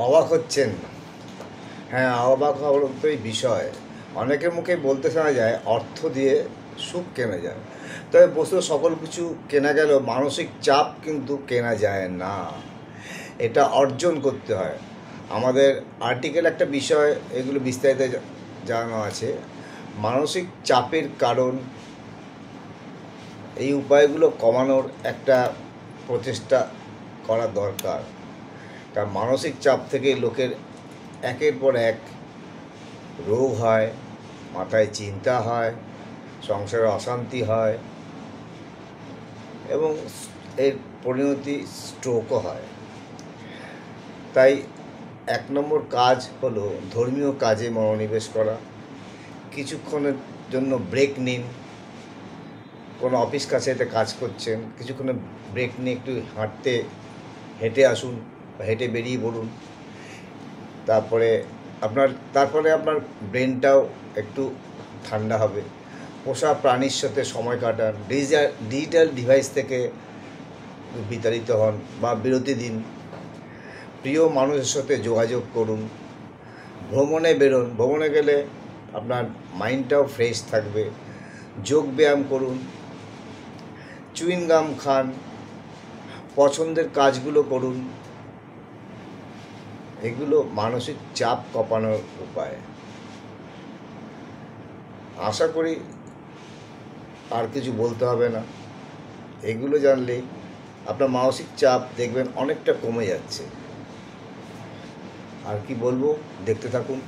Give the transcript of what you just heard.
অবাক হচ্ছেন? হ্যাঁ, অবাক হওয়ার মতোই বিষয়। অনেকের মুখে বলতে শোনা যায় অর্থ দিয়ে সুখ কেনা যায়, তবে বস্তু সকল কিছু কেনা গেলেও মানসিক চাপ কিন্তু কেনা যায় না, এটা অর্জন করতে হয়। আমাদের আর্টিকেল একটা বিষয়, এগুলো বিস্তারিত জানানো আছে। মানসিক চাপের কারণ, এই উপায়গুলো কমানোর একটা প্রচেষ্টা করা দরকার। কারণ মানসিক চাপ থেকে লোকের একের পর এক রোগ হয়, মাথায় চিন্তা হয়, সংসারে অশান্তি হয় এবং এর পরিণতি স্ট্রোকও হয়। তাই 1 নম্বর কাজ হলো ধর্মীয় কাজে মনোনিবেশ করা। কিছুক্ষণের জন্য ব্রেক নিন। কোনো অফিস কাছারিতে কাজ করছেন, কিছুক্ষণের ব্রেক নিয়ে একটু হেঁটে আসুন বা হেঁটে বেরিয়ে পড়ুন। তারপরে আপনার ব্রেনটাও একটু ঠান্ডা হবে। পোষা প্রাণীর সাথে সময় কাটান, ডিজিটাল ডিভাইস থেকে বিতাড়িত হন বা বিরতি দিন। প্রিয় মানুষের সাথে যোগাযোগ করুন, ভ্রমণে বেরোন। ভ্রমণে গেলে আপনার মাইন্ডটাও ফ্রেশ থাকবে। যোগ ব্যায়াম করুন, চুইং গাম খান, পছন্দের কাজগুলো করুন। এগুলো মানসিক চাপ কমানোর উপায়। আশা করি আর কিছু বলতে হবে না। এগুলো জানলেই আপনার মানসিক চাপ দেখবেন অনেকটা কমে যাচ্ছে। আর কি বলবো, দেখতে থাকুন।